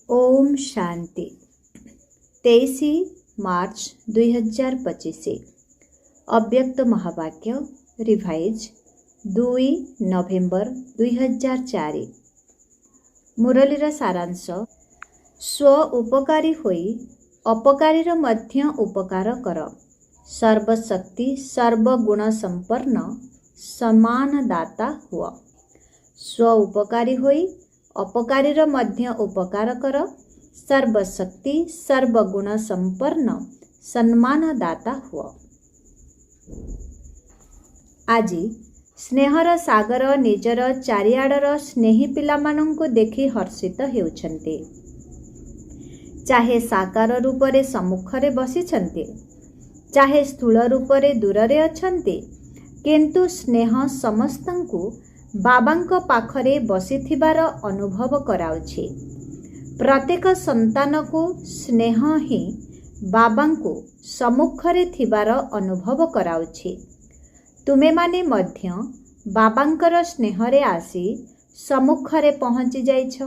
ओम शांति 23 मार्च 2025 अव्यक्त महावाक्य रिवाइज 2 नवेम्बर 2004 मुरलीर सारांश स्व उपकारी होई अपकारीर मध्य उपकार कर सर्वशक्ति सर्वगुण संपन्न समान दाता हुआ। स्व उपकारी होई अपकारीर मध्य उपकार कर सर्वशक्ति सर्वगुण संपन्न सम्मान दाता हुआ। आज स्नेहर सागर निजर चारिआडर स्नेही पिलामानंकु देखि हर्षित हेउछन्ते। चाहे साकार रूपरे सम्मुखरे बसिछन्ते चाहे स्थूल रूपरे दूररे अछन्ते, किंतु स्नेह समस्तंकु बाबांक पाखरे बसिथिबार अनुभव कराउछि। प्रत्येक संतान को स्नेह ही बाबांकु सम्मुखरे थिबार अनुभव कराउछि। तुमे माने मध्य बाबांकर स्नेहरे आसी सम्मुखरे पहुँची जाइछ।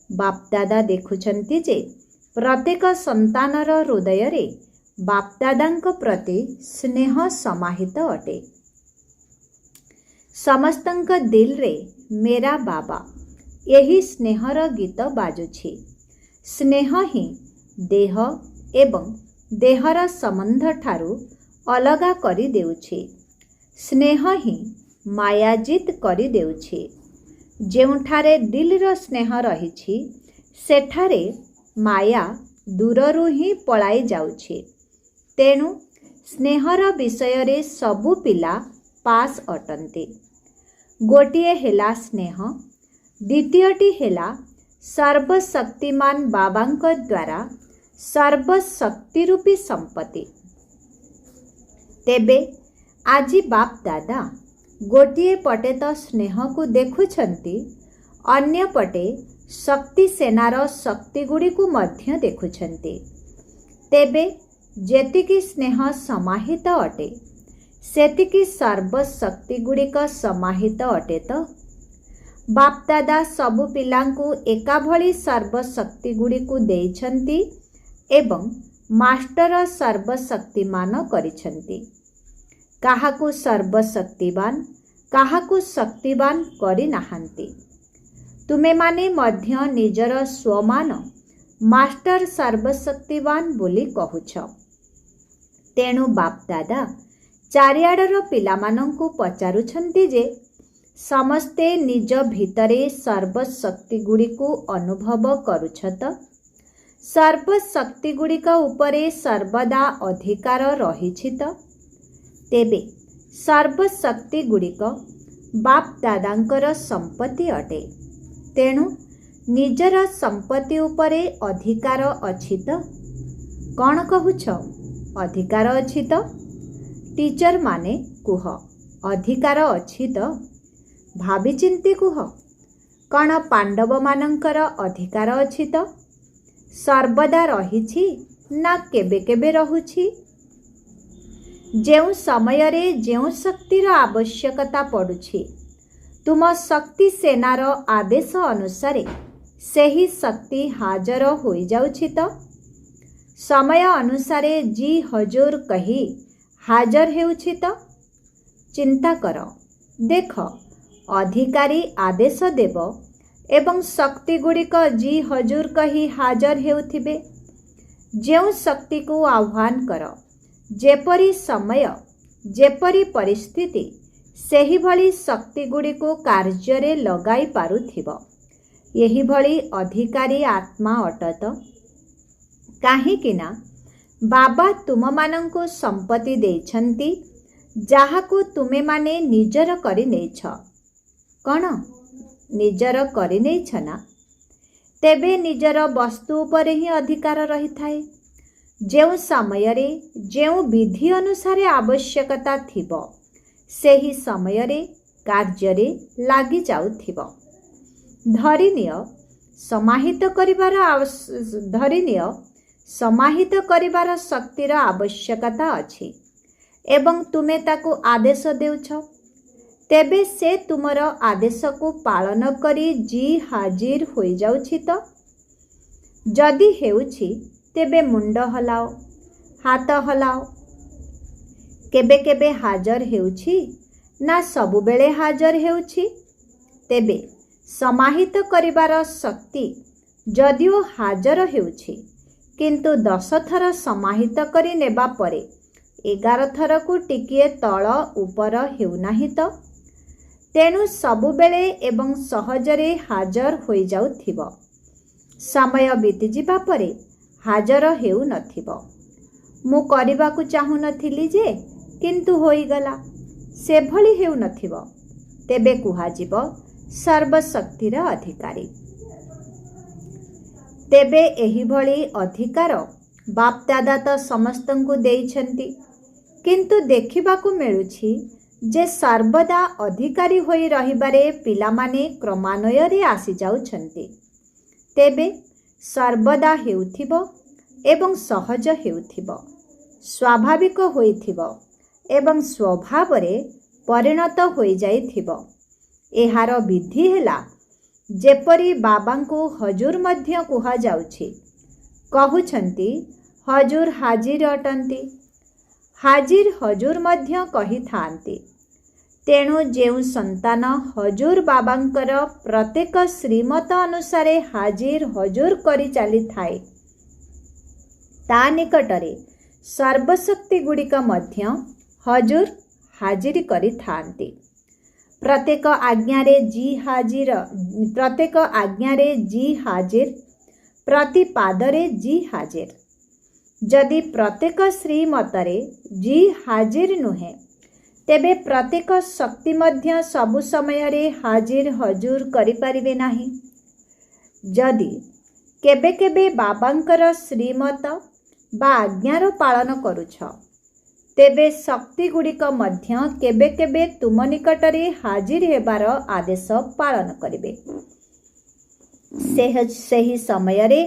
बापदादा देखुछन्ति जे प्रत्येक संतानर हृदयरे बापदादांक प्रति स्नेह समाहित अटे। समस्तंक दिल रे मेरा बाबा यही स्नेहर गीत बाजुछि। स्नेह ही देह एवं देहर संबंध ठारू अलगा करि देउछि। स्नेह ही मायाजित करि देउछि। जेउठारे दिलर स्नेह रहिछि सेठारे माया दूररू ही पलाई जाउछि। तेणु स्नेहर विषय सबु पिला पास अटन्ते। गोटिए हेला स्नेह, द्वितीयटी हेला सर्वशक्तिमान बाबांक द्वारा सर्वशक्ति रूपी संपत्ति। तेबे आजी बाप दादा गोटिए पटे तो स्नेह को देखुछन्ति, अन्य पटे शक्ति सेनार शक्ति गुड़ी को मध्य देखुछन्ति। तेबे जेतिकी स्नेह समाहित अटे सेतिकी सर्वशक्ति गुड़िक समाहित अटे। तो बापदादा सबु पिलांकु एका भली सर्वशक्ति गुड़िकु देइछन्ति एवं मास्टर सर्वशक्तिमान करिछन्ति। काहाकु सर्वशक्तिवान काहाकु शक्तिवान करि नाहन्ति। तुमे माने मध्य निजर स्वमान मास्टर सर्वशक्तिवान बोली कहुछ। तेणु बापदादा चारिआडर पिलामानंकु पचारुछन्ति जे समस्ते निज भितरे सर्वशक्ति गुड़िकु अनुभव करुछत। सर्वशक्ति गुड़िक उपरे सर्वदा अधिकार रहिछित। तेबे सर्वशक्ति गुड़िक बाप दादांकर संपत्ति अटे। तेणु निजर संपत्ति उपरे अधिकार अछि त कौन कहुछ? अधिकार अछि त टीचर माने कुह अधिकार अछि त भाभी चिंती कुह। कौन पांडव मानंकर अधिकार अछि त सर्वदा रहिछि ना केबे केबे रहुछि? जेउ समय रे जेउ शक्तिर आवश्यकता पड़ुछि तुम शक्ति सेनार आदेश अनुसारे सेही शक्ति हाजर होई जाउछि त समय अनुसारे जी हजूर कही हाजर हेउछि त चिंता कर। देख अधिकारी आदेश देव एवं शक्ति गुड़िक जी हजूर कही हाजर हेउथिबे। जेउ शक्ति को आह्वान कर, जेपरी समय जेपरी परिस्थिति सेही भली शक्ति गुड़िको कार्य लगाई पारुथिब। यही भली अधिकारी आत्मा अटत। काहेकिना बाबा तुम मानंको संपत्ति देइछन्ति जाहाको तुमे माने निजर करि नेछ। कौन निजर करि नेछ ना? तेबे निजर वस्तु उपरे ही अधिकार रही थाए। जेउ समय रे जेउ विधि अनुसारे आवश्यकता थिब सेही समय रे कार्य रे लागि जाउथिब। धरिनिय समाहित करिबार शक्तिर आवश्यकता अछि एवं तुमे ताकु आदेश देउछ। तेबे से तुमर आदेश को पालन करी जी हाजिर हो जाउछि। तो जदि हेउछि तेबे मुंड हलाओ, हाथ हलाओ। केबे केबे हाजर हेउछि ना सबुबेले हाजर हेउछि? तेबे समाहित करिबार शक्ति जदिओ हाजर हेउछि किंतु 10 थर समाहित करि नेबा परे 11 थर को टिकिए तळ उपर हेउनाहि त। तेणु सबुबेले एवं सहजरे हाजर होई जाउथिबो। समय बीती जिबा परे हाजर हेउ नथिबो। मु करिबाकु चाहू नथिली जे किंतु होई गला, से भली हेउ नथिबो। तेबे कुहाजिबो सर्वशक्तिर अधिकारी। तेबे एही भली अधिकार बापदादा तो समस्तंकु देइछन्ति, किंतु देखिबाकु मिलुछि जे सर्वदा अधिकारी होई रहिबारे पिलामाने क्रमान्वୟରେ आसी जाउछन्ति। तेबे सर्वदा हेउथिबो एवं सहज हेउथिबो, स्वाभाविक होइथिबो एवं स्वभावरे परिणत होई जाइथिबो। एहार विधि हेला जेपरी बाबांकु हजूर मध्य कुहा जाउछि। कहुछन्ति हजूर हाजिर अटन्ति, हाजिर हजूर मध्य कहि थान्ति। तेणु जेउ संतान हजूर बाबांकर प्रत्येक श्रीमत अनुसारे हाजिर हजूर करि चाली थाए, ता निकटरे सर्वशक्ति गुड़िक मध्य हजूर हाजिर करि थान्ति। प्रत्येक आज्ञारे जी हाजिर, प्रत्येक आज्ञारे जी हाजिर, प्रति पादरे जी हाजिर। जदि प्रत्येक श्रीमतरे जी हाजिर नुहे तेबे प्रत्येक शक्ति मध्य सबु समयरे हाजिर हजूर करि परिबे नाही। जदि केबे केबे बाबांकर श्रीमत बा आज्ञार पालन करुछ तेबे शक्ति गुड़िक मध्य केबे केबे तुम निकटरे हाजिर हेबार आदेश पालन करिबे। सेही समयरे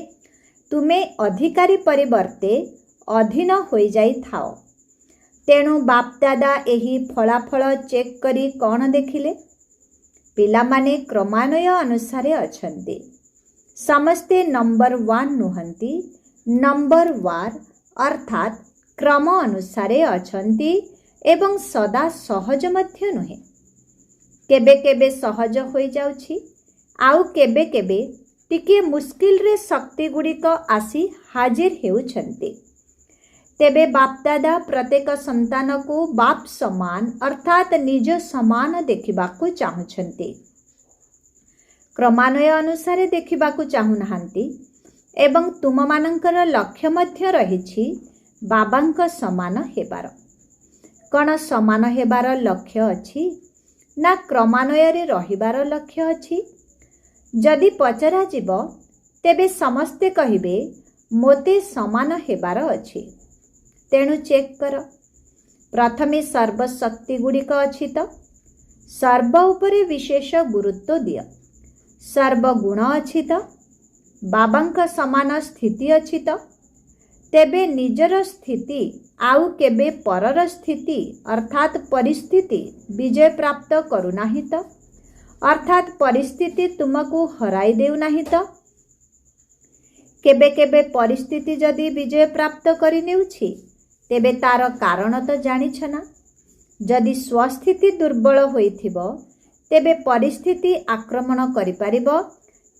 तुमे अधिकारी परिवर्ते अधीन होई जाई थाओ। तेणु बापदादा एही फलाफल चेक करी कौन देखिले? पिलामाने क्रमान्वय अनुसारे अछन्ति। समस्ते नंबर 1 नुहंती, नंबर वार अर्थात क्रम अनुसारे अछन्ति एवं सदा सहज मध्य नुहे। केबे केबे सहज होई जाउछि, आउ केबे केबे टिके मुश्किल रे शक्ति गुड़िक आसी हाजिर हेउछन्ति। तेबे बापदादा प्रत्येक संतान को बाप समान अर्थात निज समान देखिबाकु चाहुछन्ति। क्रमान्वय अनुसारे देखिबाकु चाहू नाहंती एवं तुम मानकर लक्ष्य मध्य रहिछि बाबांक समान हेबार। कण समान हेबार लक्ष्य अछि ना क्रमान्वय रे रहिबार लक्ष्य अछि? जदि पचरा जीव तेबे समस्ते कहिबे मोते समान हेबार अछि। तेणु चेक कर, प्रथमे सर्वशक्ति गुड़िक अछि त सर्व उपरे विशेष गुरुत्व दिय। सर्वगुण अछि त बाबांक समान स्थिति अछि त तेबे निजर स्थिति आउ केबे परर स्थिति अर्थात परिस्थिति विजय प्राप्त करू नाही त, अर्थात परिस्थिति तुमको हराई देउ नाही त। केबे केबे परिस्थिति जदि विजय प्राप्त करि नेउछि तेबे तार कारण तो जानिछ ना। जदि स्वस्थिति दुर्बल होइथिबो तेबे परिस्थिति आक्रमण करि परिबो,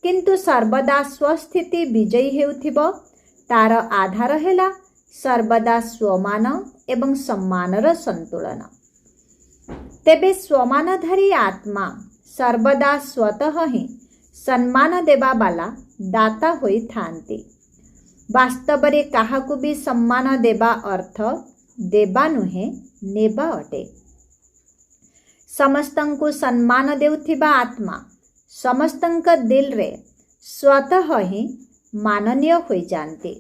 किंतु सर्वदा स्वस्थिति विजयी हेउथिबो तार आधार हेला सर्वदा स्वमान एवं सम्मानर संतुलन। तेबे स्वमानधारी आत्मा सर्वदा स्वतः ही सम्मान देवा वाला दाता होई थांती। वास्तव रे काहाकु भी सम्मान देवा अर्थ देवा नुहे नेबा अटे। समस्तंकु सम्मान देउथिबा आत्मा समस्तंक दिल रे स्वतः ही माननीय होई जानते।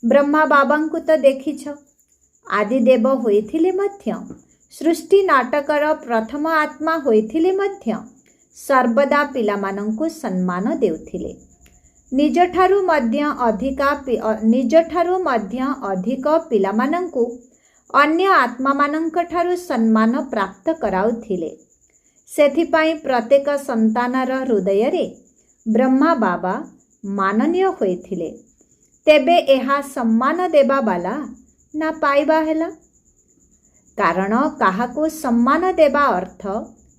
ब्रह्मा बाबांकु तो देखिछ, आदि देव होइथिले मध्य सृष्टि नाटकर प्रथम आत्मा होइथिले मध्य सर्वदा पिलामानंकु सम्मान देउथिले। निजठारु मध्य अधिक पिलामानंकु अन्य आत्मा मानंक ठारु सम्मान प्राप्त कराउथिले। सेथिपाई प्रत्येक संतानर हृदय रे ब्रह्मा बाबा माननीय होइथिले। तेबे एहा सम्मान देबा बाला ना पाइबा हेला। कारण काहाको सम्मान देबा अर्थ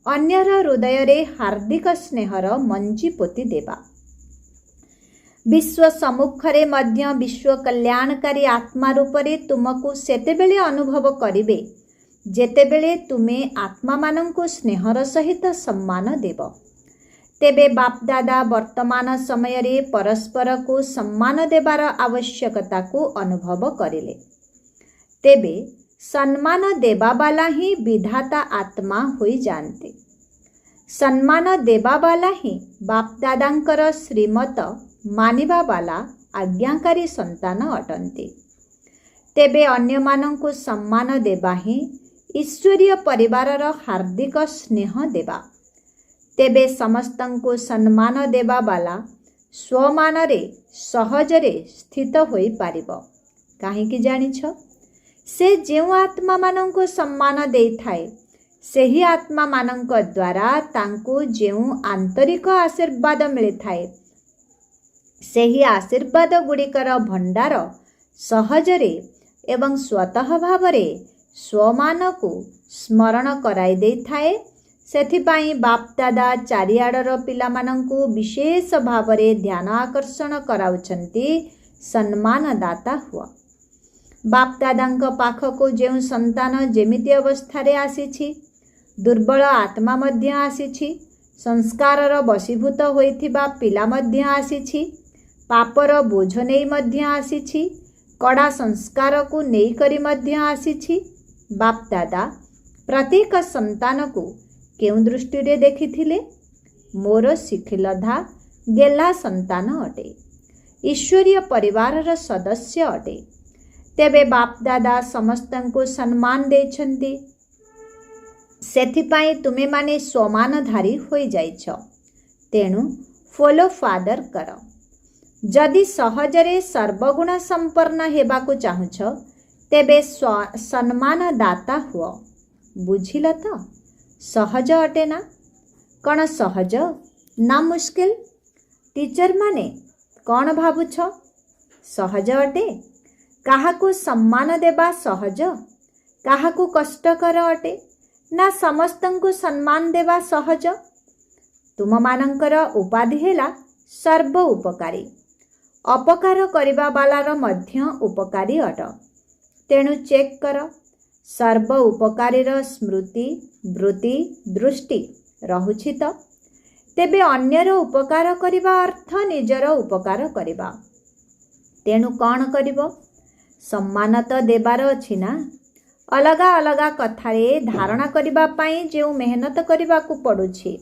अन्यर हृदय रे हार्दिक स्नेहर मंजी पोती देबा। विश्व सम्मुखरे मध्य विश्व कल्याणकारी आत्मा रूपरे तुमको सेतेबेले अनुभव करिबे जेतेबेले तुमे आत्मा मानंको स्नेहर सहित सम्मान देब। तेबे बापदादा वर्तमान समय रे परस्पर को सम्मान देबार आवश्यकता को अनुभव करिले। तेबे सम्मान देबा वाला ही विधाता आत्मा होई जानते। सम्मान देबा वाला ही बापदादांकर श्रीमत मानिबा वाला आज्ञाकारी संतान अटंती। तेबे अन्य मानंको सम्मान देबा ही ईश्वरीय परिवारर हार्दिक स्नेह देबा। तेबे समस्तंको सम्मान देबा वाला स्वमान रे सहजरे स्थित होई पारिबो। काहेकि जानिछ? से जेउ आत्मा मानंको सम्मान देई थाए सेही आत्मा मानंक द्वारा तांको जेउ आंतरिक आशीर्वाद मिले थाए सेही आशीर्वाद गुड़िकर भंडार सहजरे एवं स्वतः भावरे स्वमान को स्मरण कराई दे थाए। सेथिपाई बापदादा चारिआडर पिलामानंको विशेष भावरे ध्यान आकर्षण कराउछंती सम्मानदाता हुआ। बापदादांक पाखको जेउ संतान जेमिति अवस्थारे आसीछि, दुर्बल आत्मा मध्य आसीछि, संस्कारर वशीभूत होइथिबा पिला मध्य आसीछि, पापर बोझ नेई मध्य आसीछि, कड़ा संस्कार को नेई करी मध्य आसीछि। बापदादा प्रत्येक संतान को केउ दृष्टि रे देखिथिले? मोर शिखिलधा गेला संतान अटे, ईश्वरीय परिवारर सदस्य अटे। तेबे बापदादा समस्तंको सम्मान देछन्ति, सेथिपाई तुमे माने स्वमानधारी होई जाइछ। तेणु फॉलो फादर कर। जदि सहजरे सर्वगुण संपन्न हेबाकु चाहुछ तेबे सम्मानदाता हुओ। बुझिल त? सहज अटे ना? कण सहज ना मुश्किल? टीचर माने कौन भावुछ? सहज अटे? काहाकू सम्मान देबा सहज? काहाकू कष्टकर अटे? ना समस्तंकु सम्मान देबा सहज? तुम मानंकर उपाधि हेला सर्व उपकारी। अपकार करिबा बालार मध्य उपकारी अट। तेणु चेक कर, सर्व उपकारीर स्मृति वृत्ति दृष्टि रहुछि त? तेबे अन्यर उपकार करिबा अर्थ निजर उपकार करिबा। तेणु कौन करिबो? सम्मान तो देबार अछि ना। अलगा अलगा कथारे धारणा करिबा पाई जेउ मेहनत करिबाकू पड़ुछि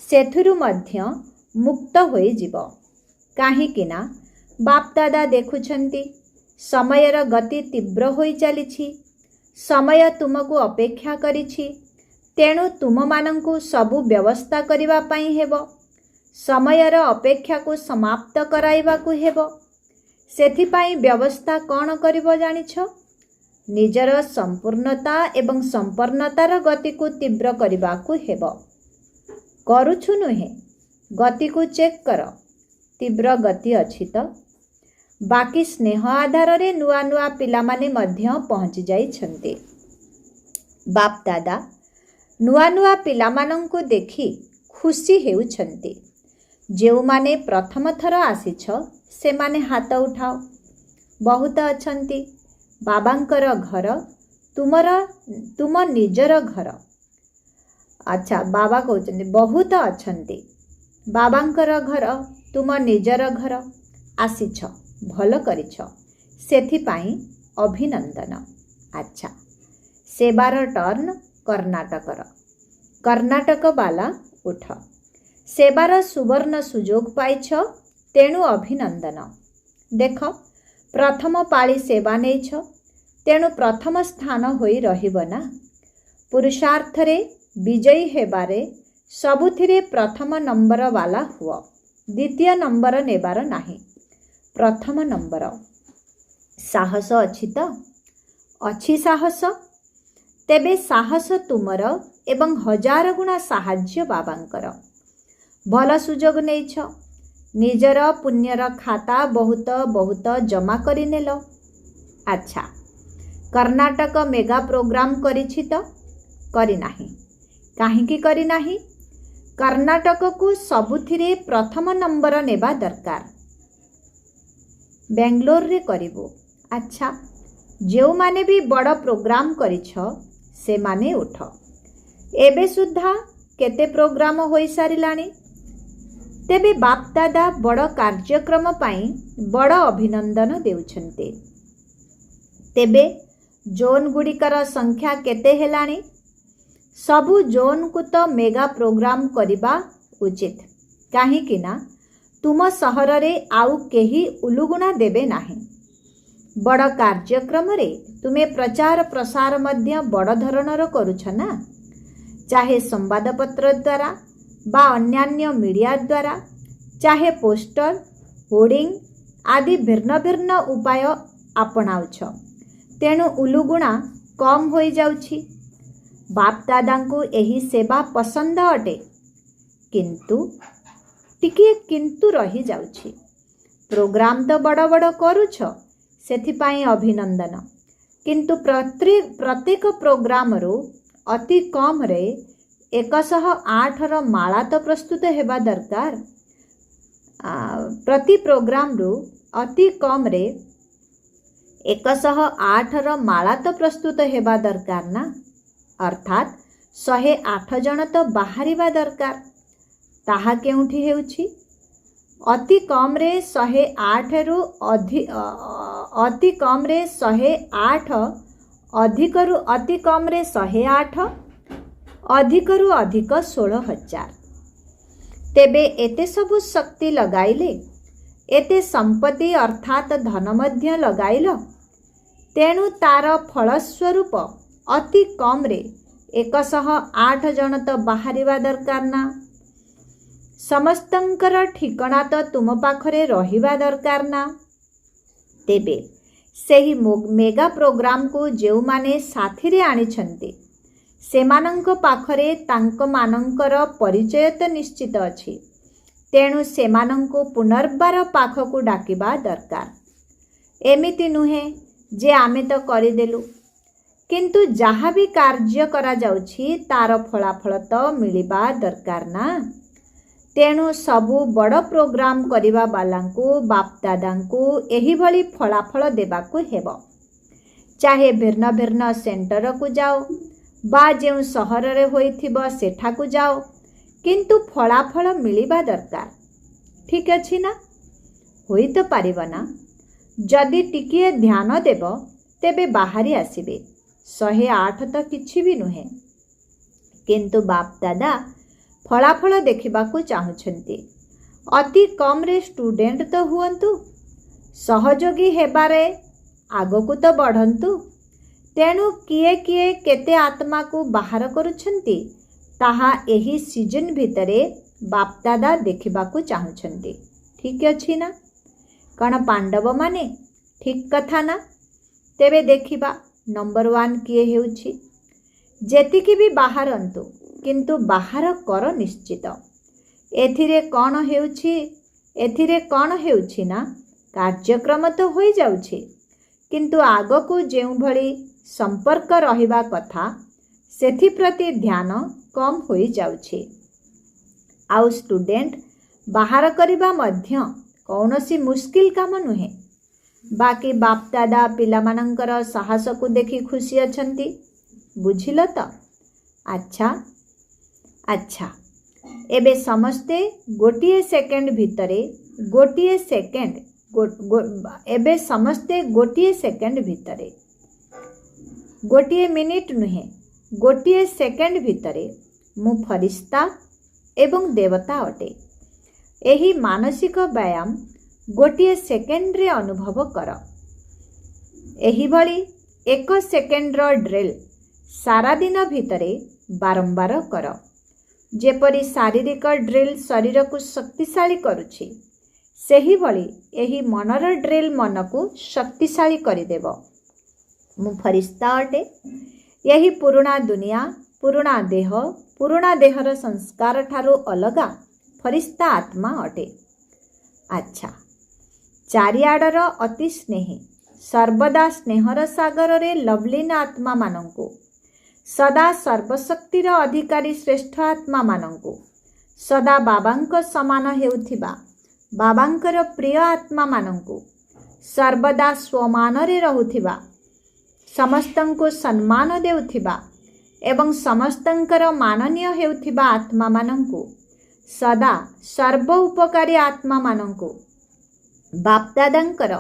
सेथुरु मध्य मुक्त होई जिवो। काहेकि ना बापदादा देखुछंती समयर गति तीव्र होई चलिछि। समय तुमको अपेक्षा करिछि। तेणु तुम मानंकु सबु व्यवस्था करिबा पाई हेबो। समयर अपेक्षा को समाप्त कराइबाकू हेबो। सेथिपाई व्यवस्था कौन करिबो जानिछ? निजर संपूर्णता एवं संपन्नतार गति को तीव्र करिबाकू हेबो। करूछु नुहे? गति को चेक कर, तीव्र गति अछि त? बाकी स्नेह आधार रे नुआ नुआ पिला माने मध्य पहुंची जाइछन्ते। बाप दादा नुआ नुआ पिला मानंकु देखि खुशी हेउछन्ते। जेउ माने प्रथम थर आसीछ से माने हाथ उठाओ। बहुत अछन्ती। बाबांकर घर तुम निजर घर। अच्छा, बाबा कहते बहुत अछन्ती। बाबांकर घर तुम निजर घर आसीछ, भल करिछ, सेथिपाई अभिनंदन। अच्छा, सेबार टर्न कर्णाटकर। कर्णाटक बाला उठ। सेबार सुवर्ण सुजोग पाइछ, तेणु अभिनंदन। देख, प्रथम पाଳି सेवा नेइछ, तेणु प्रथम स्थान होई रहिब ना। पुरुषार्थरे विजयी हेबारे सबुथिरे प्रथम नंबर वाला हुओ। द्वितीय नंबर नेबार नाही, प्रथम नंबर। साहस अछि त? अछि साहस? तेबे साहस तुमर एवं हजार गुणा साहाय्य बाबांकर। भल सुजोग नेइछ, निजर पुण्यर खाता बहुत बहुत जमा करिनेल। अच्छा, कर्नाटक मेगा प्रोग्राम करिछि तो करि नाही। काहींकि करि नाही? कर्नाटक को सबुथिरे प्रथम नंबर नेबा दरकार। बेंगलोर रे करिवो। अच्छा, जो माने भी बड़ प्रोग्राम करिछ से माने उठ। एबे सुद्धा केते प्रोग्राम होई सारिलाणी। तेबे बाप दादा बड़ कार्यक्रम पाई बड़ अभिनंदन देउछन्ते। तेबे जोन गुड़िकर संख्या केते हेलाणी? सबु जोन को तो मेगा प्रोग्राम करिबा उचित। काहींकि ना तुम सहर रे आउ केही उलुगुणा देबे नाही। बड़ कार्यक्रम रे तुमे प्रचार प्रसार मध्य बड़ धरणर करुछ ना, चाहे संवादपत्र द्वारा बा अन्यान्य मीडिया द्वारा, चाहे पोस्टर होर्डिंग आदि भिन्न भिन्न उपाय आपणाउछ। तेणु उलुगुणा कम होई जाउछि। बाप दादांको एही सेवा पसंद अटे, किंतु टिके किंतु रही जाउछि। प्रोग्राम तो बड़ बड़ करुछ, सेथिपाई अभिनंदन, किंतु प्रत्येक प्रोग्राम रु अति कम रे 108 र माला तो प्रस्तुत हेबा दरकार। प्रति प्रोग्राम रु अति कम रे 108 र माला तो प्रस्तुत हेबा दरकार ना। अर्थात 108 जन तो बाहरिबा दरकार। ताहा केउठी हेउछि? अति कम रे 108 रु अति कम रे 108, अधिक रु अति कम रे 108, अधिक रु अधिक 16,000। तेबे एते सबु शक्ति लगाइले, एते संपत्ति अर्थात धन मध्य लगाइल, तेणु तार फलस्वरूप अति कम रे 108 जन तो बाहरिबा दरकार ना। समस्तंकर ठिकणा तो तुम पाखरे रहिबा दरकार ना। तेबे सेही मेगा प्रोग्राम को जेउ माने साथी रे आनिछन्ते सेमानंक पाखरे तांक मानंकर परिचय तो निश्चित अछि। तेणु सेमानंको पुनर्बार पाखकु डाकिबा दरकार। एमिति नुहे जे आमे तो करिदेलु, किंतु जहाँ भी कार्य करा जाउछि तार फलाफल तो मिलिबा दरकार ना। तेणु सबु बड़ प्रोग्राम करिबा बालांकु बाप दादांकु एही भली फलाफल देबाकु हेबो। चाहे भिन्न भिन्न सेंटर को जाओ बा जेउ सहर रे होइथिबो सेठाकु जाओ, किंतु फलाफल मिलिबा दरकार। ठीक अछि ना? होई तो पारिबो ना। जदि टिकिए ध्यान देब तेबे बाहरी आसिबे। 108 तो किछि भी नुहे, किंतु बाप दादा फलाफल देखिबाकु चाहुछन्ति। अति कम रे स्टूडेंट तो हुअन्तु, सहयोगी हेबारे आगकु तो बढ़न्तु। तेणु किए किए केते आत्मा को बाहर करुछन्ति ताहा एही सीजन भितरे बाप दादा देखिबाकु चाहुछन्ति। ठीक अछि ना? कण पांडव माने ठीक कथा ना? तेबे देखिबा नंबर 1 किए हेउछि? जेतिकी भी बाहरन्तु, किंतु बाहर कर निश्चित। एथिरे कौन हेउछि ना कार्यक्रम तो होई जाउछि, किंतु आगकु जेउ भली संपर्क रहिबा कथा सेथि प्रति ध्यान कम होई जाउछि। आउ स्टूडेंट बाहर करिबा मध्य कौनसी मुश्किल काम नुहे। बाकी बाप दादा पिलामानंकर साहस को देखि खुशी अछंती। बुझिल तो? अच्छा एबे समस्ते गोटिए सेकेंड भितरे गोटिए सेकेंड भितरे गोटिए मिनिट नुहे गोटिए सेकेंड भितरे मु फरिश्ता एवं देवता अटे। एही मानसिक व्यायाम गोटिए सेकेंड रे अनुभव कर। एही भली 1 सेकेंड रो ड्रिल सारा दिन भितरे बारंबार कर। जेपरी शारीरिक ड्रिल शरीर को शक्तिशाली करुछि, सेही भली एही मनर ड्रिल मन को शक्तिशाली करिदेव। मु फरिश्ता अटे। यही पुराणा दुनिया पुराणा देहर संस्कार ठारू अलगा फरिश्ता आत्मा अटे। ଆଚ୍ଛା, ଚାରିଆଡ଼ର ଅତି ସ୍ନେହୀ ସର୍ବଦା ସ୍ନେହର ସାଗରରେ ଲଭ୍ଲିନ୍ ଆତ୍ମାମାନଙ୍କୁ, ସଦା ସର୍ବଶକ୍ତିର ଅଧିକାରୀ ଶ୍ରେଷ୍ଠ ଆତ୍ମାମାନଙ୍କୁ, ସଦା ବାବାଙ୍କ ସମାନ ହେଉଥିବା ବାବାଙ୍କର ପ୍ରିୟ ଆତ୍ମାମାନଙ୍କୁ, ସର୍ବଦା ସ୍ୱମାନରେ ରହୁଥିବା, ସମସ୍ତଙ୍କୁ ସମ୍ମାନ ଦେଉଥିବା ଏବଂ ସମସ୍ତଙ୍କର ମାନନୀୟ ହେଉଥିବା ଆତ୍ମାମାନଙ୍କୁ, ସଦା ସର୍ବ ଉପକାରୀ ଆତ୍ମାମାନଙ୍କୁ ବାପ୍ଦାଦାଙ୍କର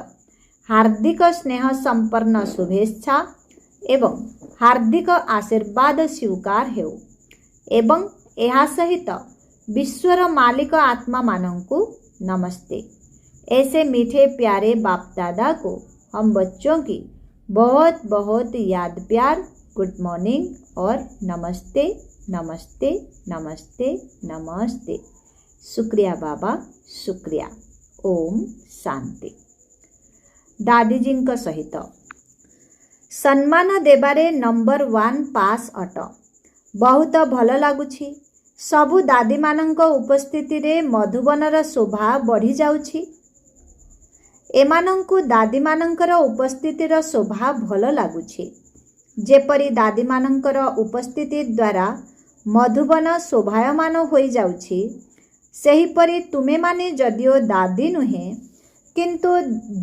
ହାର୍ଦ୍ଦିକ ସ୍ନେହ ସମ୍ପନ୍ନ ଶୁଭେଚ୍ଛା ଏବଂ ହାର୍ଦ୍ଦିକ ଆଶୀର୍ବାଦ ସ୍ୱୀକାର ହେଉ। ଏବଂ ଏହା ସହିତ विश्वर मालिक आत्मा मानों को नमस्ते। ऐसे मीठे प्यारे बाप दादा को हम बच्चों की बहुत बहुत याद प्यार गुड मॉर्निंग और नमस्ते नमस्ते नमस्ते नमस्ते। शुक्रिया बाबा, शुक्रिया। ओम शांति। दादीजी सहित सम्मान देबारे नंबर 1 पास अट। बहुत भल लगुछि। सबु दादी मानंक उपस्थिति रे मधुबनर शोभा बढ़ी जाउछि। एमानंकु दादी मानंकर उपस्थितिर शोभा भल लगुछि। जेपरि दादी मानंकर उपस्थिति द्वारा मधुबन शोभायमान होई जाउछि, सेहिपरि तुमे माने जदिओ दादी नुहे किंतु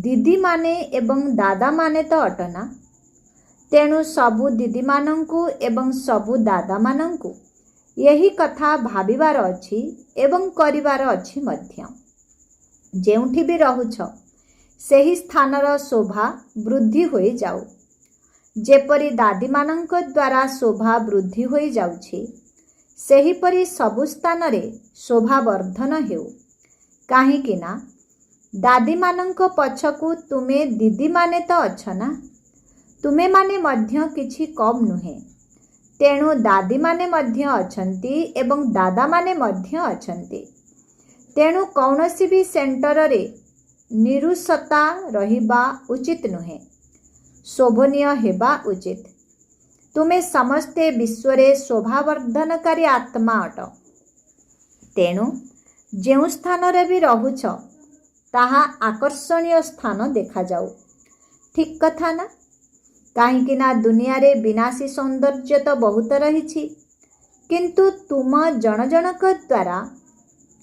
दीदी माने एवं दादा माने तो अटना। तेणु सबु दीदी मानंकु एवं सबु दादा मानंकु यही कथा भाबिबार अछि एवं करिबार अछि मध्य। जेउठी भी रहुछ सेही स्थानर शोभा वृद्धि होई जाउ। जेपरि दादी मानंक द्वारा शोभा वृद्धि होई जाउछि, सेहीपरि सबु स्थान रे शोभा वर्धन हेउ। काहेकि ना दादी मानंक पछकु तुमे दीदी माने तो अछ ना। तुमे माने मध्य किछि कम नुहे। तेणु दादी माने मध्य अछंती एवं दादा माने मध्य अछंती। तेणु कौनसी भी सेंटर रे निरुषता रहिबा उचित नुहे, शोभनीय हेबा उचित। तुमे समस्ते विश्वरे शोभावर्धनकारी आत्मा अट। तेणु जेउ स्थान रे भी रहुछ ताहा आकर्षणीय स्थान देखा जाऊ। ठीक कथा ना? काहेकि ना दुनिया रे विनाशी सौंदर्य तो बहुत रही, किंतु तुम जन जनक द्वारा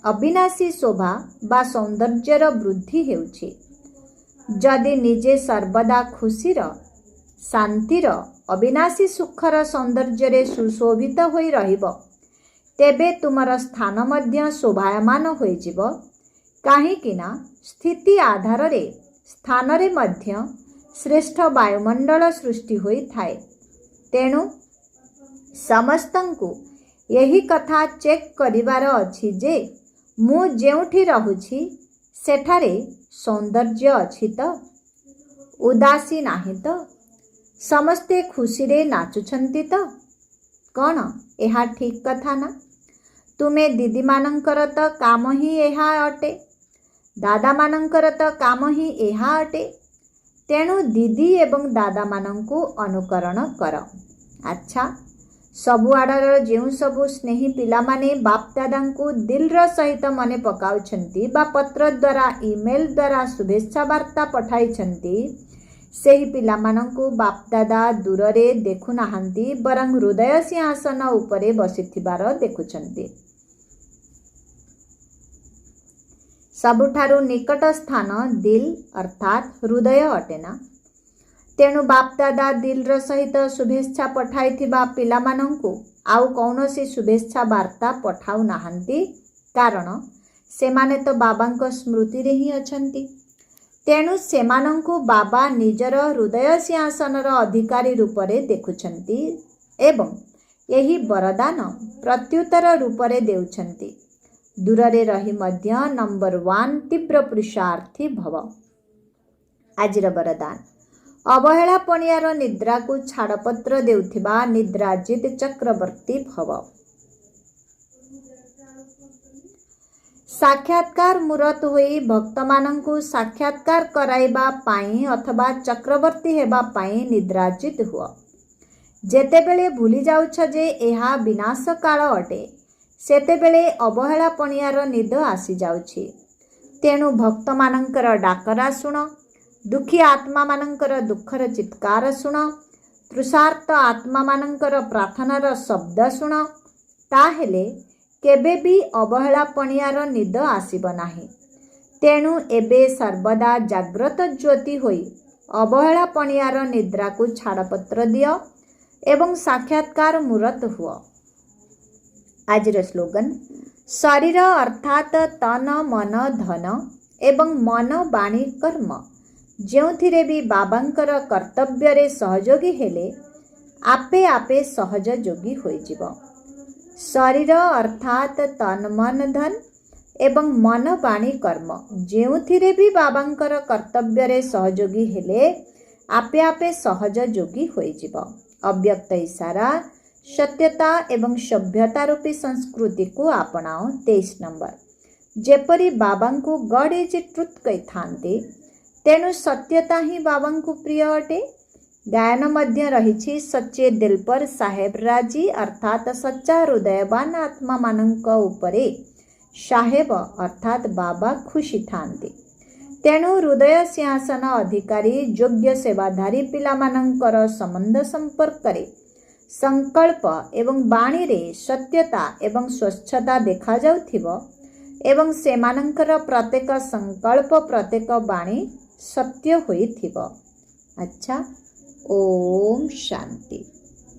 अविनाशी शोभा बा सौंदर्यर वृद्धि हेउछि। जदि निजे सर्वदा खुशीर शांतिर अविनाशी सुखर सौंदर्य सुशोभित होई रहिब, तेबे तुमर स्थान मध्य शोभायमान होई जिवो। काहेकि ना स्थिति आधार रे स्थान रे मध्य श्रेष्ठ वायुमंडल सृष्टि होई थाए। तेणु समस्तंकु यही कथा चेक करिवार अछि जे मु जेउठी रहुछि सेठारे सौंदर्य अछि तो, उदासी नाही तो, समस्ते खुशी रे नाचुछंती तो कौन एहा ठीक कथा ना? तुमे दीदी मानंकर तो काम ही एहा अटे, दादा मानंकर तो काम ही एहा अटे। तेणु दीदी एवं दादा मानंकु अनुकरण कर। अच्छा, सबुआडर जेउ सबु स्नेही पिला माने बाप दादांकु दिलर सहित मने पकाउछंती बा पत्र द्वारा ईमेल द्वारा शुभेच्छा वार्ता पठाइछंती, सेही पिला मानंकु बाप दादा दूर रे देखु नाहंती, बरं हृदय सिंहासन उपरे बसिथिबार देखुछंती। सबुठारु निकट स्थान दिल अर्थात हृदय अटेना। तेणु बाप दादा दिलर सहित शुभेच्छा पठाइथिबा पिला मानंकु आउ कौनसी शुभेच्छा वार्ता पठाउ नाहंती, कारण सेमाने तो बाबांक स्मृति रे ही अछंती। तेणु सेमानंकु बाबा निजर हृदय सिंहासनर अधिकारी रूपरे देखुछंती एवं यही वरदान प्रत्युत्तर रूपरे देउछंती। दूरे रही मध्य नंबर 1 तीव्र पुरुषार्थी भव। आजिर वरदान, अवहेला पणियार निद्रा को छाड़पत्र देउथिबा निद्राजित चक्रवर्ती भव। साक्षात्कार मूरत होई भक्त मानंकु साक्षात्कार कराइबा पाई अथवा चक्रवर्ती हेबा पाई निद्राजित हुआ। जेतेबेले भूली जाउछ जे एहा विनाश काल अटे, सेतेबेले अवहेला पणियार निद आसी जाउछि। तेणु भक्तमानंकर डाकरा शुण, दुखी आत्मा मानंकर दुखर चित्कार शुण, तृषार्थ आत्मा मानंकर प्रार्थनार शब्द शुण, ताहेले केबे भी अवहेला पणियार निद आसीब नाही। तेणु एबे सर्वदा जाग्रत ज्योति होई अवहेला पणियार निद्रा को छाड़पत्र दियो एवं साक्षात्कार मूर्त हुआ। आज स्लोगन, शरीर अर्थात तन मन धन एवं मन वाणी कर्म जोथिरे भी बाबांकर कर्तव्य रे सहयोगी हेले आपे आपे सहज जोगी होई जीव। शरीर अर्थात तन मन धन एवं मन वाणी कर्म जोथिरे भी बाबांकर कर्तव्य रे सहयोगी हेले आपे आपे सहज जोगी होई जीव। अव्यक्त इशारा, सत्यता एवं सभ्यता रूपी संस्कृति को आपणाओ। 23 नंबर, जेपरी बाबा को गॉड इज ट्रुथ कही थांती तेणु सत्यता ही बाबा को प्रिय अटे। गायन मध्य रही सच्चे दिल पर साहेब राजी अर्थात सच्चा हृदयवान आत्मा मानक उपरे साहेब अर्थात बाबा खुशी थांती। तेणु हृदय सिंहासन अधिकारी योग्य सेवाधारी पिला मानकर संबंध संपर्क रे संकल्प एवं बाणी रे सत्यता एवं स्वच्छता देखा जाउथिबो एवं सेमानंकर प्रत्येक संकल्प प्रत्येक बाणी सत्य होइथिबो। अच्छा, ओम शांति।